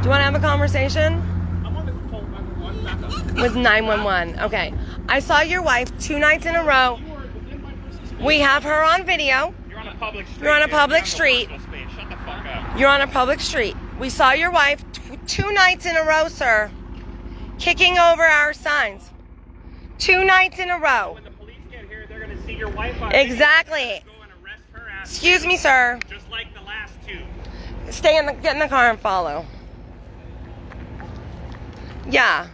Do you want to have a conversation? I'm on the phone 911. Back up. With 911. Okay. I saw your wife 2 nights in a row. We have her on video. You're on a public street. You're on a public street. Shut the fuck up. You're on a public street. We saw your wife 2 nights in a row, sir, kicking over our signs. 2 nights in a row. When the police get here, they're going to see your wife on Exactly. Go and arrest her ass. Excuse me, sir. Just like the last 2. Get in the car and follow. Yeah.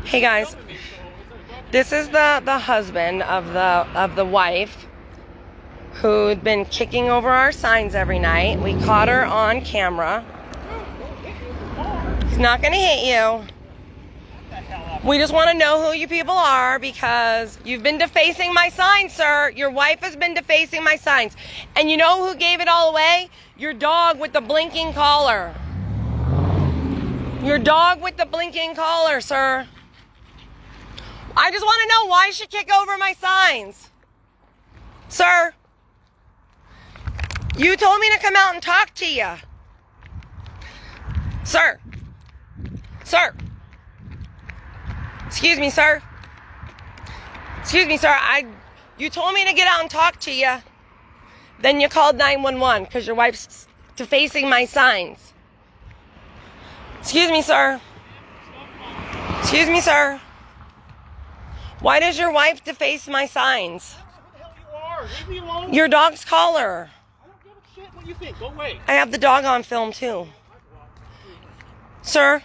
Hey guys, this is the husband of the wife who'd been kicking over our signs every night. We caught her on camera. He's not gonna hit you. We just want to know who you people are because you've been defacing my signs, sir. Your wife has been defacing my signs. And you know who gave it all away? Your dog with the blinking collar. Your dog with the blinking collar, sir. I just want to know why she kicked over my signs. Sir, you told me to come out and talk to you. Sir. Sir. Excuse me, sir. Excuse me, sir. You told me to get out and talk to you. Then you called 911 because your wife's defacing my signs. Excuse me, sir. Excuse me, sir. Why does your wife deface my signs? Who the hell you are? Leave me alone. Your dog's collar. I don't give a shit what you think. Go away. I have the dog on film too. Sir,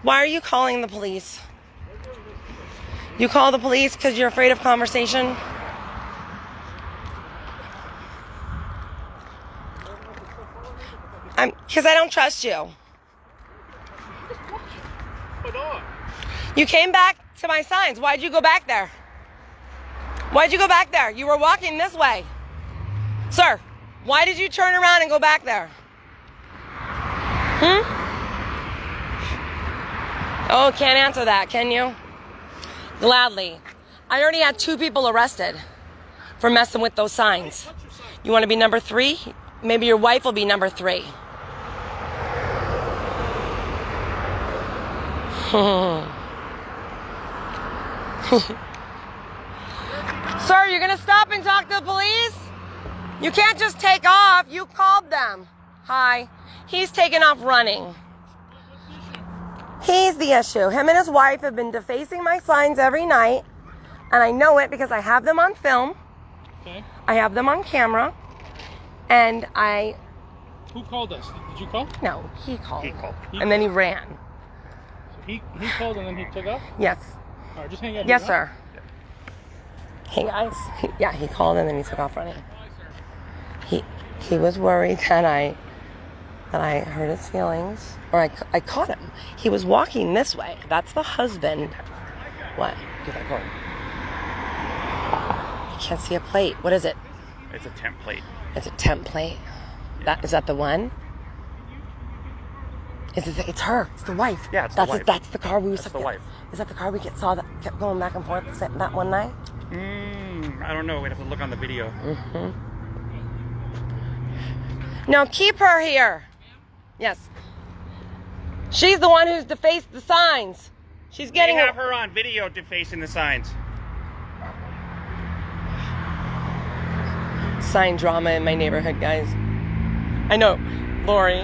why are you calling the police? You call the police because you're afraid of conversation? Because I don't trust you. My dog. You came back to my signs. Why'd you go back there? Why'd you go back there? You were walking this way. Sir, why did you turn around and go back there? Oh, can't answer that, can you? Gladly. I already had 2 people arrested for messing with those signs. You want to be number 3? Maybe your wife will be number 3. Sir, you're gonna stop and talk to the police? You can't just take off. You called them. Hi. He's taken off running. He's the issue. Him and his wife have been defacing my signs every night. And I know it because I have them on film. Okay. I have them on camera. And I... Who called us? Did you call? No, he called. He called. And then he ran. So he called and then he took off? Yes. All right, just hang out. Yes, sir. Hey, guys. Yeah, he called and then he took off running. He was worried that I hurt his feelings. Or I caught him. He was walking this way. That's the husband. What? Get that going. I can't see a plate. What is it? It's a temp plate. It's a temp plate. Is that the one? It's her. It's the wife. Yeah, it's the wife. That's the car we was. That's the wife. Is that the car we saw that kept going back and forth that one night? I don't know. We'd have to look on the video. No, keep her here. Yes. She's the one who's defaced the signs. She's getting. They have her on video defacing the signs. Sign drama in my neighborhood, guys. I know. Lori.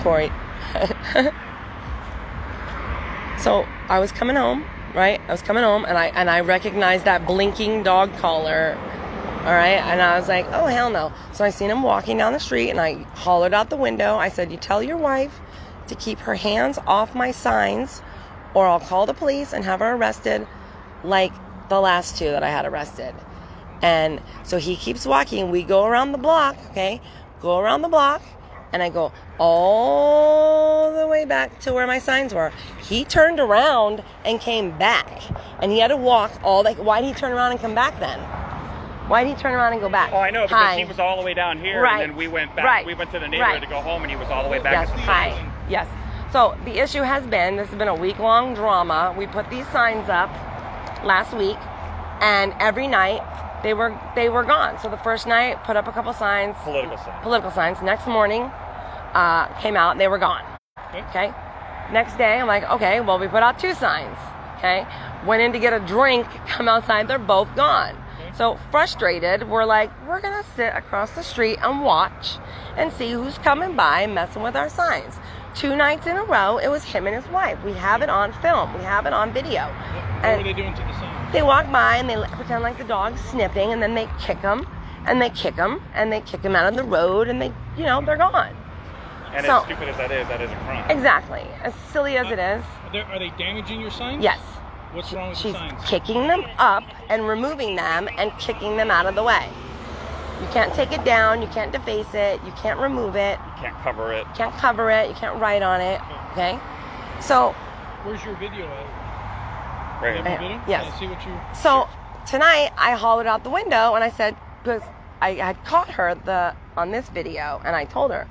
Corey. So I was coming home, right? I was coming home and I recognized that blinking dog collar. All right, and I was like, oh, hell no. So I seen him walking down the street, and I hollered out the window. I said, you tell your wife to keep her hands off my signs, or I'll call the police and have her arrested like the last 2 that I had arrested. And so he keeps walking. We go around the block, okay? Go around the block, and I go all the way back to where my signs were. He turned around and came back, and he had to walk all the... Why did he turn around and come back then? Why did he turn around and go back? Oh, I know, because he was all the way down here, right. And then we went back. Right. We went to the neighborhood to go home, and he was all the way back. Yes, hi. Yes. So the issue has been, this has been a week-long drama. We put these signs up last week, and every night they were gone. So the first night, put up a couple signs. Political signs. Next morning, came out, they were gone. Okay. Next day, I'm like, okay, well, we put out 2 signs. Okay. Went in to get a drink, come outside, they're both gone. So frustrated, we're like, we're going to sit across the street and watch and see who's coming by messing with our signs. 2 nights in a row, it was him and his wife. We have it on film. We have it on video. What were they doing to the signs? They walk by and they pretend like the dog's sniffing, and then they kick them, and they kick them, and they kick them out of the road, and they, they're gone. And as stupid as that is a crime. Exactly. As silly as it is. Are they damaging your signs? Yes. What's wrong with the signs? She's kicking them up and removing them and kicking them out of the way. You can't take it down. You can't deface it. You can't remove it. You can't cover it. You can't cover it. You can't write on it. Okay? So. Where's your video at? Right. Yes. Can I see what you... So tonight I hollered out the window and I said, because I had caught her on this video, and I told her,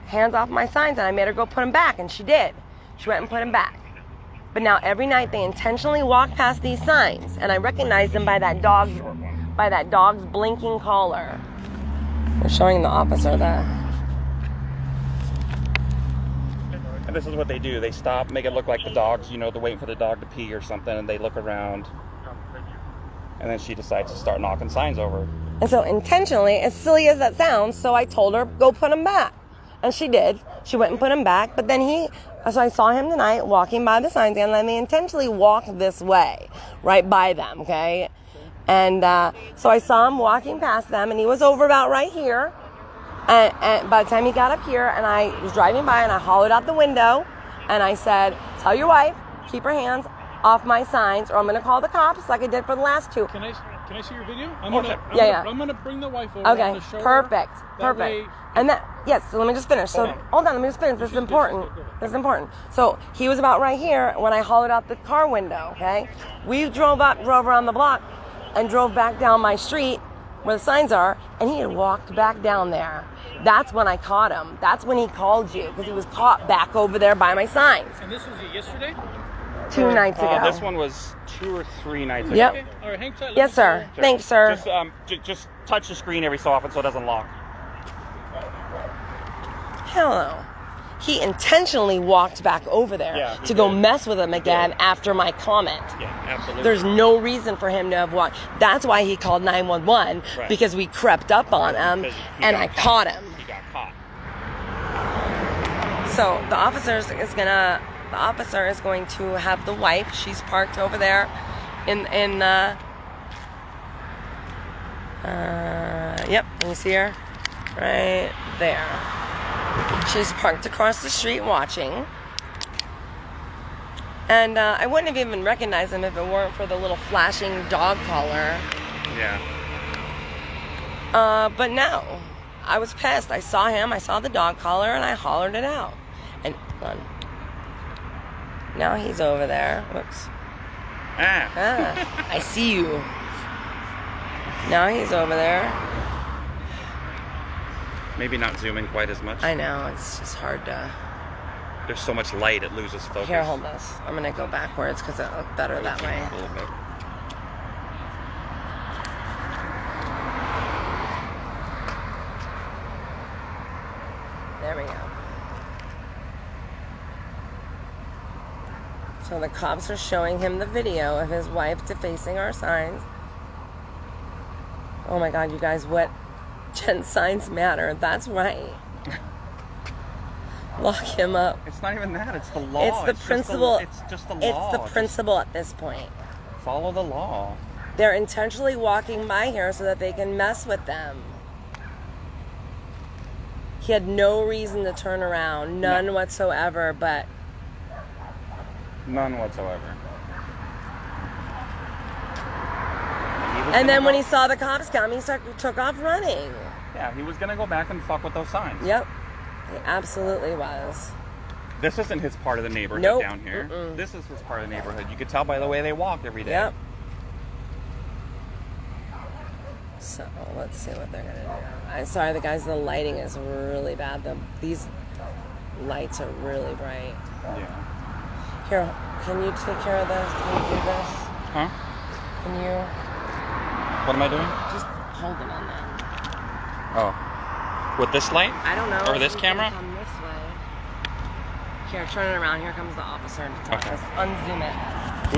hands off my signs, and I made her go put them back, and she did. She went and put them back. But now every night they intentionally walk past these signs, and I recognize them by that dog's blinking collar. They're showing the officer that. And this is what they do. They stop, make it look like the dog's, they're waiting for the dog to pee or something, and they look around. And then she decides to start knocking signs over. And so intentionally, as silly as that sounds, so I told her, go put them back. And she did. She went and put them back. But then so I saw him tonight walking by the signs, and let me intentionally walk this way, right by them, okay? And so I saw him walking past them, and he was over about right here. And by the time he got up here, and I was driving by, and I hollered out the window, and I said, tell your wife, keep her hands off my signs, or I'm going to call the cops like I did for the last 2. Can I see your video? I'm gonna bring the wife over. Okay, perfect. And so let me just finish. So hold on, let me just finish. This is important. So he was about right here when I hollered out the car window, okay? We drove around the block and drove back down my street where the signs are, and he had walked back down there. That's when I caught him. That's when he called you, because he was caught back over there by my signs. And this was yesterday? 2 nights ago. This one was 2 or 3 nights ago. Yep. Okay. All right, hang tight. Yes, sir. Thanks, sir. Just touch the screen every so often so it doesn't lock. Hell no. He intentionally walked back over there to go mess with him again after my comment. Yeah, absolutely. There's no reason for him to have walked. That's why he called 911, because we crept up on him, and I caught him. He got caught. So the officer is going to have the wife. She's parked over there yep, can you see her? Right there. She's parked across the street watching. And I wouldn't have even recognized him if it weren't for the little flashing dog collar. Yeah. But no, I was pissed. I saw him, I saw the dog collar, and I hollered it out. And now he's over there. Whoops. I see you. Now he's over there. Maybe not zooming quite as much. I know, it's just hard to... There's so much light, it loses focus. Here, hold this. I'm going to go backwards because it looks better that way. A little bit. There we go. So the cops are showing him the video of his wife defacing our signs. Oh my God, you guys, what? Jen's signs matter. That's right. Lock him up. It's not even that. It's the law. It's the principle. It's just the law. It's the principle at this point. Follow the law. They're intentionally walking by here so that they can mess with them. He had no reason to turn around. None whatsoever, but... None whatsoever. And then when he saw the cops come, he took off running. Yeah, he was going to go back and fuck with those signs. Yep. He absolutely was. This isn't his part of the neighborhood down here. This is his part of the neighborhood. You could tell by the way they walked every day. Yep. So, let's see what they're going to do. I'm sorry, the guys, the lighting is really bad. These lights are really bright. Yeah. Here, can you take care of this? Can you do this? Huh? Can you... What am I doing? hold it on that. Oh. With this light? I don't know. Or this camera? Come this way. Here, turn it around. Here comes the officer to talk. Okay. Let's unzoom it.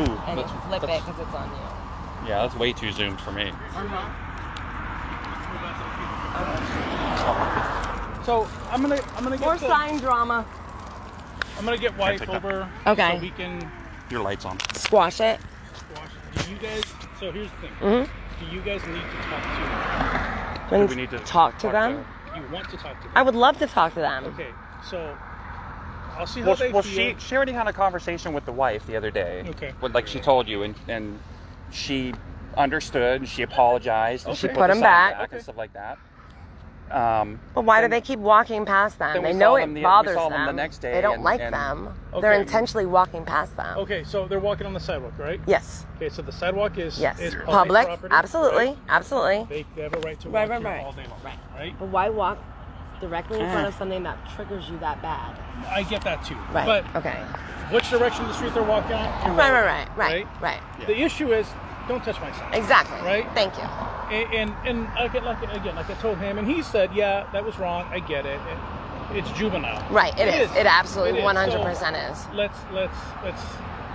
Ooh. And flip it because it's on you. Yeah, that's way too zoomed for me. So I'm gonna get more sign drama. I'm gonna get wife over. Okay. So we can Your light's on. Squash it. squash it. Do you guys? So here's the thing. Mm-hmm. Do you guys need to talk to them? Do we need to talk to them? You want to talk to them? I would love to talk to them. Okay. So I'll see how they Well, feel. she already had a conversation with the wife the other day. Okay. Like she told you, and she understood, and she apologized, and she Okay. put Put the 'em sign back. and stuff like that. But why do they keep walking past them? Then we They know saw it them we bothers saw them. them the next day They don't and- like and- them. Okay. They're intentionally walking past them. Okay, so they're walking on the sidewalk, right? Yes. Okay, so the sidewalk is Yes. is Public. property, Absolutely. right? Absolutely. They have a right to Right, walk right, here right. all day long, right? But why walk directly in front of something that triggers you that bad? I get that too. Right. But Okay. which direction of the street they're walking on? Right. The issue is, don't touch my sign. Exactly. Right? Thank you. And I get like I told him, and he said, yeah, that was wrong. I get it. It's juvenile. Right. It is. It absolutely It is. 100% is. So let's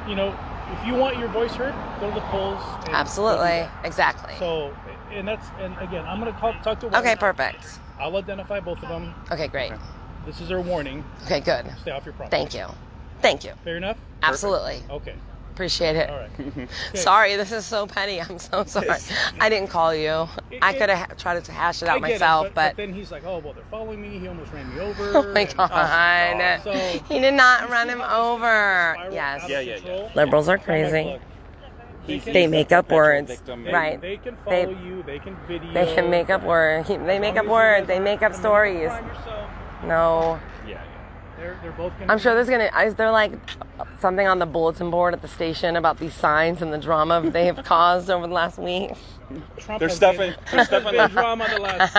you know, if you want your voice heard, go to the polls. And Absolutely. Exactly. So, and again, I'm gonna talk to. Okay. Perfect. I'll identify both of them. Okay. Great. This is their warning. Okay. Good. Stay off your property. Thank you. Thank you. Fair enough. Absolutely. Okay. Appreciate it. All right. Okay. Sorry, this is so petty. I'm so sorry. I didn't call you. I could have tried to hash it out I get myself, it, but then he's like, oh well, they're following me. He almost ran me over. oh my and- god, So- he did not run him over. Spiral Yes, out of control. liberals are I'm like, crazy. look, They make up words, victim. right? They can follow you. They can video. They can make up words. They make up words. They make up stories. No, Yeah. They're both gonna I'm sure there's gonna. Is there like something on the bulletin board at the station about these signs and the drama they have caused over the last week? Trump There's has stuff been- in- there's stuff in been drama the last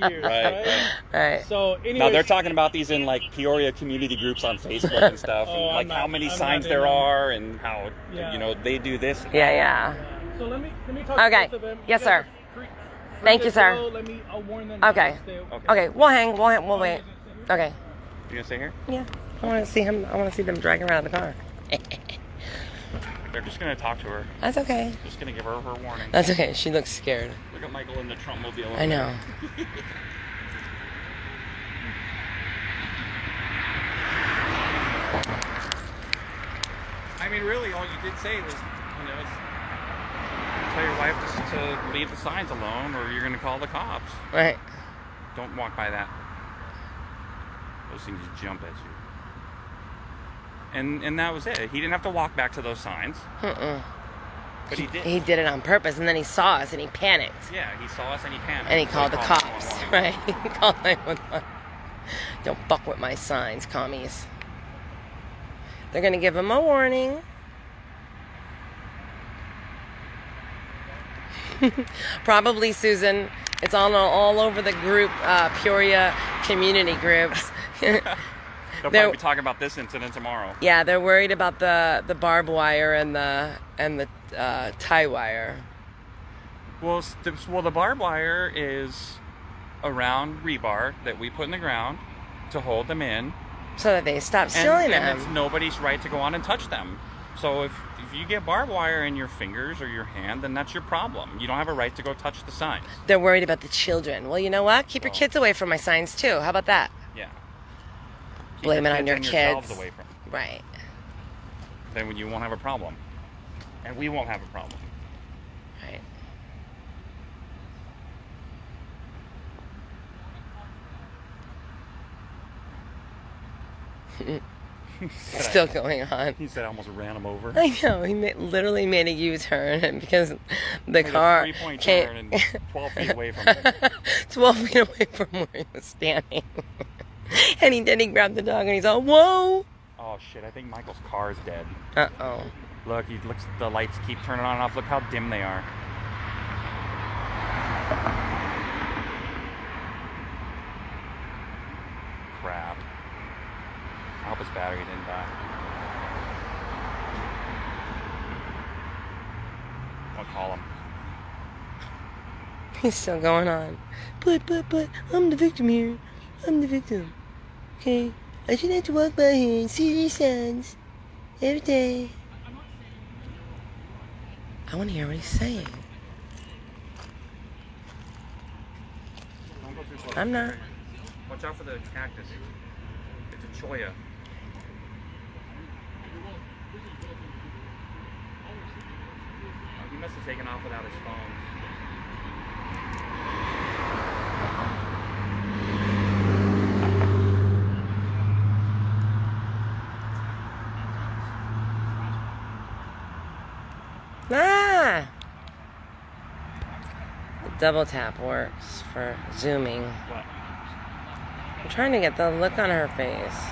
4 years, Right. Right. So anyway, Now they're talking about these in like Peoria community groups on Facebook and stuff, Oh, and, like how I'm many not signs in there on- are, and how Yeah. they do this. Yeah. So let me talk Okay. to both of them. Yes, You guys sir. are free Thank to you, sir. go. I'll warn them. Okay. to stay- Okay. We'll hang. We'll wait. Okay. You gonna stay here? Yeah. I want to see him. I want to see them drag him out of the car. They're just gonna talk to her. That's okay. Just gonna give her her warning. That's okay. She looks scared. Look at Michael in the Trumpmobile. I know. I mean, really, all you did say was, tell your wife to leave the signs alone, or you're gonna call the cops. Right. Don't walk by that. Those things jump at you. And that was it. He didn't have to walk back to those signs. But he did. He did it on purpose, and then he saw us, and he panicked, Yeah, he saw us and he panicked. and he So called the cops. 911. Right. He called 911. Don't fuck with my signs, commies. They're gonna give him a warning. Probably, Susan. It's all over the group, Peoria community groups. They'll They're- probably be talking about this incident tomorrow. Yeah, they're worried about the barbed wire and the tie wire. Well, the barbed wire is a round rebar that we put in the ground to hold them in. So that they stop And, stealing and it's them. nobody's right to go on and touch them. So if you get barbed wire in your fingers or your hand, then that's your problem. You don't have a right to go touch the signs. They're worried about the children. Well, you know what? Keep your kids away from my signs too. How about that? Yeah. Keep Blame it on your and yourselves kids. away from. Right. Then you won't have a problem, and we won't have a problem. Right. Still going on. He said I almost ran him over. I know. He literally made a U-turn because the Like a car 3-point came turn and 12 feet away from him. 12 feet away from where he was standing. And he did. He grabbed the dog and he's all, whoa. Oh shit! I think Michael's car is dead. Uh-oh. Look, he looks. The lights keep turning on and off. Look how dim they are. Crap. I hope his battery didn't die. I'll call him. He's still going on. But, I'm the victim here. I'm the victim. Okay? I should have to walk by here and see these signs every day. I want to hear what he's saying. I'm not. Watch out for the cactus. It's a cholla. He must have taken off without his phone. Ah! The double tap works for zooming. What? I'm trying to get the look on her face.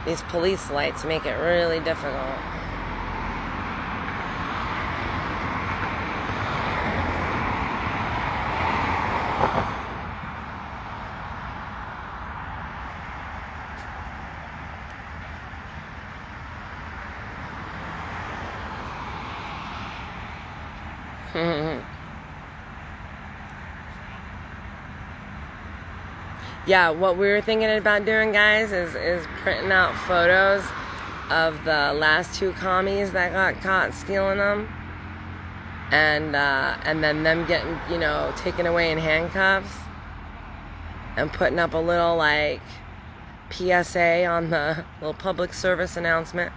These police lights make it really difficult. Yeah, what we were thinking about doing, guys, is printing out photos of the last 2 commies that got caught stealing them, and then them getting, you know, taken away in handcuffs, and putting up a little like PSA on the little public service announcement,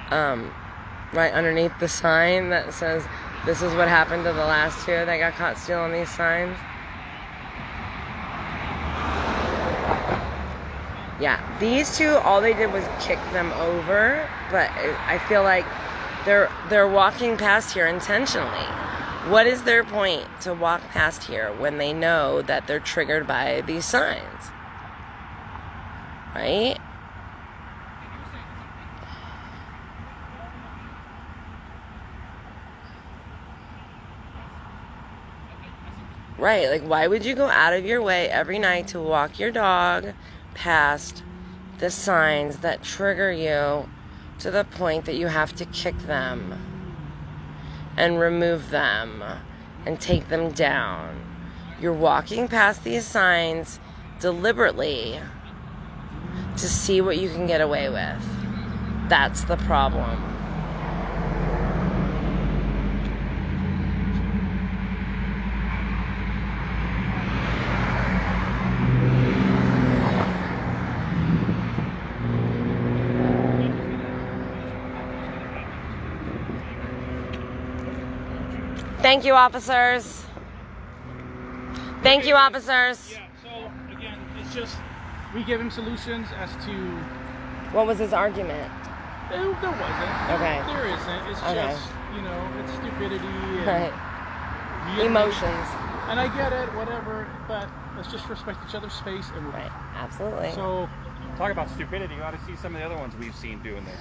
right underneath the sign that says, "This is what happened to the last 2 that got caught stealing these signs." Yeah, these 2, all they did was kick them over, but I feel like they're walking past here intentionally. What is their point to walk past here when they know that they're triggered by these signs? Right? Right, like why would you go out of your way every night to walk your dog past the signs that trigger you to the point that you have to kick them and remove them and take them down? You're walking past these signs deliberately to see what you can get away with. That's the problem. Thank you, officers. Thank you, officers. Yeah, so again, it's just, we give him solutions as to... What was his argument? There wasn't. Okay. There isn't. It's Okay. just, you know, it's stupidity and Right. Emotions. And I get it, whatever, but let's just respect each other's space and we're Right. Absolutely. So, Talk about stupidity. You ought to see some of the other ones we've seen doing this.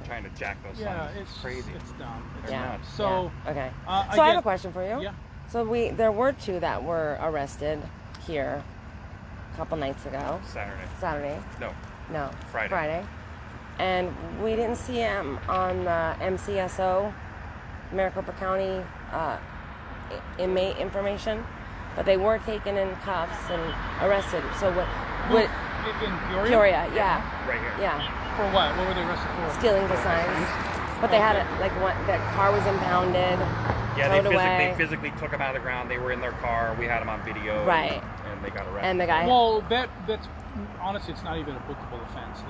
trying to jack those yeah, signs. it's crazy. It's dumb. It's Yeah. nuts. So, yeah. Okay. I So I have get- a question for you. Yeah. So there were 2 that were arrested here a couple nights ago. Saturday. No. Friday. And we didn't see him on the MCSO, Maricopa County inmate information, but they were taken in cuffs and arrested. So what? In Peoria? Peoria, yeah. Right here. Yeah. For what? What were they arrested for? Stealing the signs. But they had it, like, that car was impounded, Yeah, towed they away. physically took them out of the ground. They were in their car. We had them on video. Right. And they got arrested. And the guy, Well, that's honestly, it's not even a bookable offense.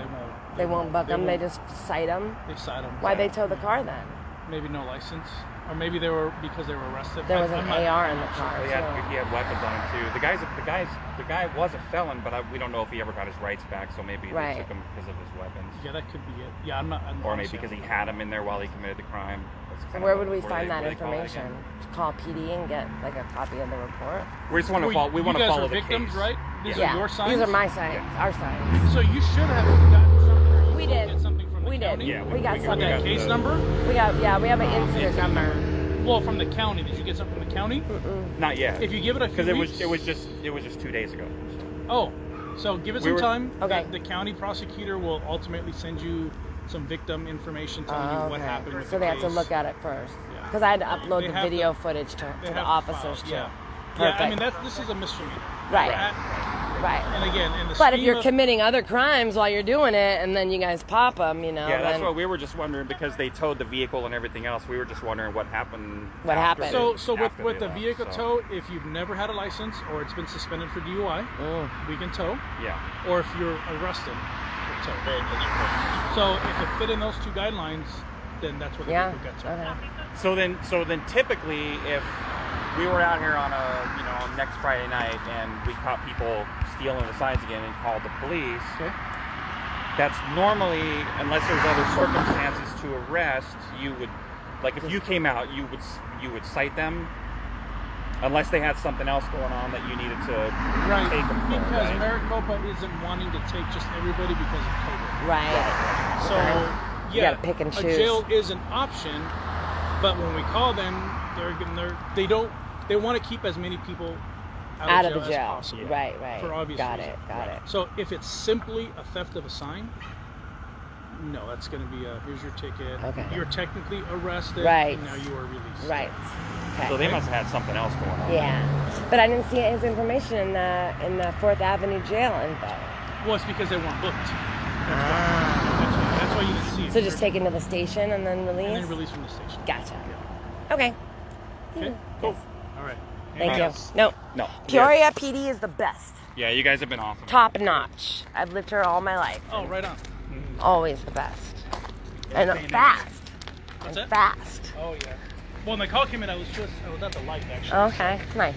they won't book him, they just cite him. They cite him. Why'd they tow the car then? Maybe no license, or maybe they were because they were arrested. There was an I'm not- AR in the car, He too. had weapons on him too. The guy was a felon, but we don't know if he ever got his rights back. So maybe Right. they took him because of his weapons, Yeah, that could be it. Yeah, I'm not. or maybe because he had him in there while he committed the crime. That's So kind where of would we where find they- that where they call it information? again. Call PD and get, like, a copy of the report? We just want to follow. We want to you guys follow are the victims, case. right? These Yeah. are your signs. These are my signs, our signs. So you should have gotten something. We did. Get something from the We did. county. Yeah, We got With something. that case number. We have an incident number. Well, from the county. Did you get something from the county? Not yet. If you give it a few Because weeks. it was just 2 days ago. Oh, so give it We some were- time. Okay. The county prosecutor will ultimately send you some victim information telling you what happened with so the they case. have to look at it first. Yeah. Because I had to upload They the have video to- footage to They the have officers to too. file, yeah. Perfect. Yeah, I mean, this is a misdemeanor. Right. Right. And again, in the But if scheme you're of- committing other crimes while you're doing it, and then you guys pop them, you know. Yeah, that's then what we were just wondering, because they towed the vehicle and everything else. We were just wondering what happened. What after happened. So after with they the left, vehicle so. tow, if you've never had a license or it's been suspended for DUI, we can tow. Yeah. Or if you're arrested, we'll tow. So if it fit in those two guidelines, then that's what the Yeah. vehicle gets. Right? Okay. So then typically, if we were out here on next Friday night and we caught people stealing the signs again and called the police, Okay. that's normally, unless there's other circumstances to arrest, you would, like if you came out, you would cite them, unless they had something else going on that you needed to take them for. Because Right? Maricopa isn't wanting to take just everybody because of COVID. Right. So You yeah, gotta pick and a choose. jail is an option, but when we call them, they want to keep as many people Out of the as jail. possible. Right. For obvious Got reasons. it. Got it. So if it's simply a theft of a sign, no, that's going to be here's your ticket. Okay. You're technically arrested. Right. And now you are released. Right. Okay. So they must have had something else going on. Yeah, but I didn't see his information in the 4th Avenue jail info. Well, it's because they weren't booked. That's why you didn't see it. So just taken to the station and then released? And then released from the station. Gotcha. Okay. Okay. Cool. All right. Thank Anything you. else? No. No. Peoria PD is the best. Yeah, you guys have been awesome. Top notch. I've lived here all my life. Oh, right on. Always the best. And fast. What's And that? fast. Oh, yeah. Well, when the call came in, I was at the light, actually. Okay, nice.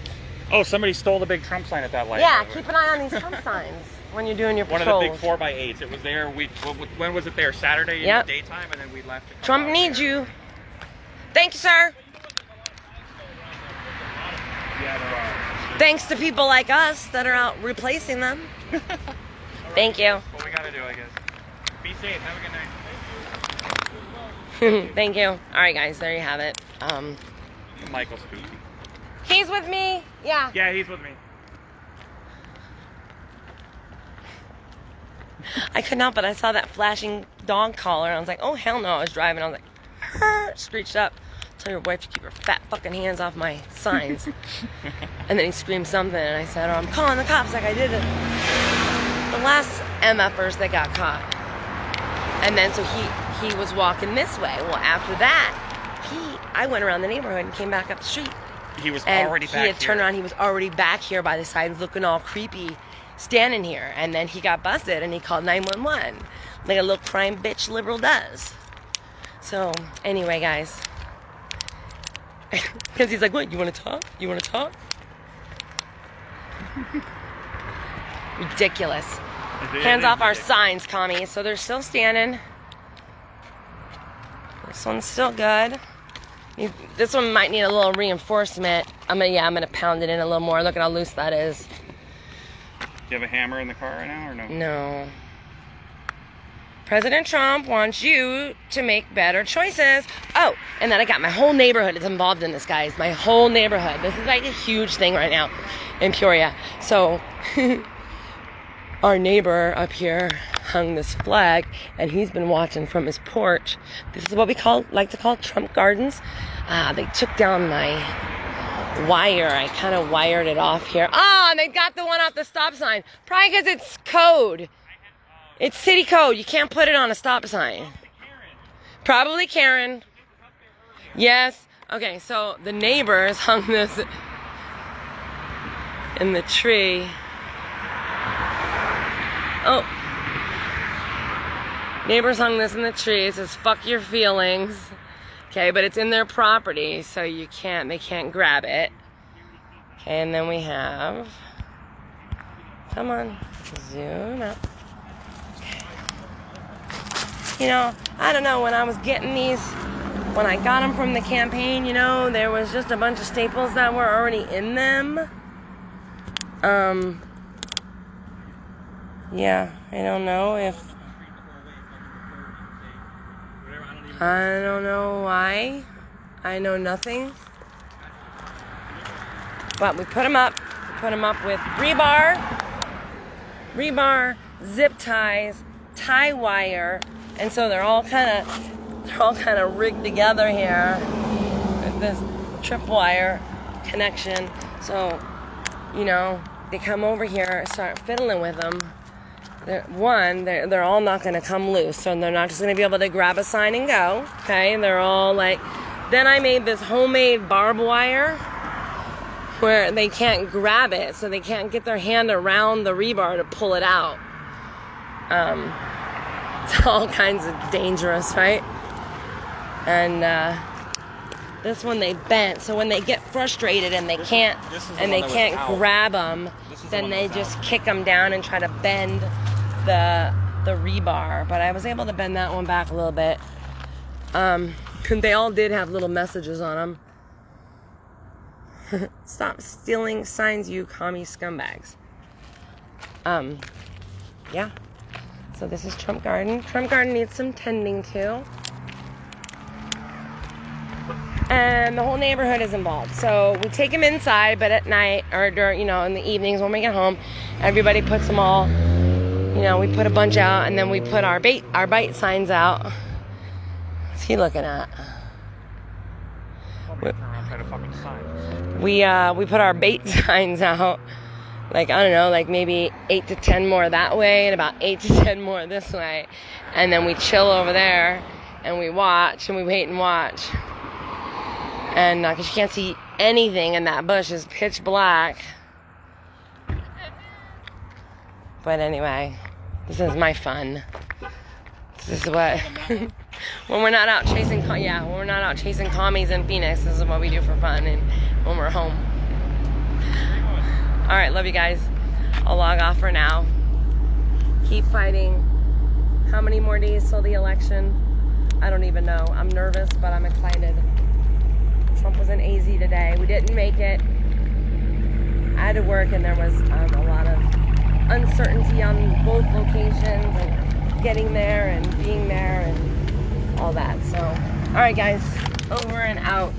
Oh, somebody stole the big Trump sign at that light. Yeah, by the way. keep an eye on these Trump signs when you're doing your One patrols. of the big 4x8s. It was there. When was it there? Saturday in Yep. the daytime, and then we left. to come Trump out needs there. you. Thank you, sir. Yeah, there are. Thanks to people like us that are out replacing them. Thank you. What we gotta do, I guess. Be safe. Have a good night. Thank you. All right, guys, there you have it. Michael's spooky. He's with me. Yeah. Yeah, he's with me. I couldn't help it. I saw that flashing dog collar. And I was like, oh, hell no. I was driving. I was like, screeched up. Tell your wife to keep her fat fucking hands off my signs. And then he screamed something. And I said, oh, I'm calling the cops like I did the last MFers that got caught. And then so he was walking this way. Well, after that, I went around the neighborhood and came back up the street. He was And already he back had turned here. around. He was already back here by the signs looking all creepy, standing here. And then he got busted and he called 911 like a little crime bitch liberal does. So anyway, guys, because he's like, what, you want to talk? You want to talk? Ridiculous. Hands off our signs, commie. So they're still standing. This one's still good. This one might need a little reinforcement. I'm gonna pound it in a little more. Look at how loose that is. Do you have a hammer in the car right now, or no? No. President Trump wants you to make better choices. Oh, and then I got my whole neighborhood is involved in this, guys. My whole neighborhood. This is like a huge thing right now in Peoria. So our neighbor up here hung this flag, and he's been watching from his porch. This is what we like to call Trump Gardens. They took down my wire. I kind of wired it off here. And they got the one off the stop sign. Probably because it's code. It's city code. You can't put it on a stop sign. Probably Karen. Yes. Okay, so the neighbors hung this in the tree. Oh. Neighbors hung this in the tree. It says, fuck your feelings. Okay, but it's in their property, so they can't grab it. Okay, and then we have, come on, zoom out. Okay. You know, I don't know, when I was getting these, when I got them from the campaign, you know, there was just a bunch of staples that were already in them. Yeah, I don't know if, I don't know why. I know nothing. But we put them up. We put them up with rebar, zip ties, tie wire, And so they're all kind of rigged together here with this tripwire connection. So, you know, they come over here, start fiddling with them. They're all not going to come loose, so they're not just going to be able to grab a sign and go. Okay, they're all like. Then I made this homemade barbed wire where they can't grab it, so they can't get their hand around the rebar to pull it out. It's all kinds of dangerous, right? And this one they bent, so when they get frustrated and they can't grab them, then they just kick them down and try to bend the rebar. But I was able to bend that one back a little bit. They all did have little messages on them. Stop stealing signs, you commie scumbags. Yeah. So this is Trump Garden. Trump Garden needs some tending to. And the whole neighborhood is involved. So we take them inside, but at night or during, you know, in the evenings when we get home, everybody puts them all, you know, we put a bunch out, and then we put our bite signs out. What's he looking at? We put our bait signs out, like, I don't know, like maybe 8 to 10 more that way and about 8 to 10 more this way. And then we chill over there and we watch and we wait and watch. And because you can't see anything in that bush, is pitch black. But anyway, this is my fun. This is what when we're not out chasing when we're not out chasing commies in Phoenix, this is what we do for fun, and when we're home. All right, love you guys. I'll log off for now. Keep fighting. How many more days till the election? I don't even know. I'm nervous, but I'm excited. Trump was in AZ today. We didn't make it. I had to work, and there was a lot of uncertainty on both locations and getting there and being there and all that. So, all right, guys, over and out.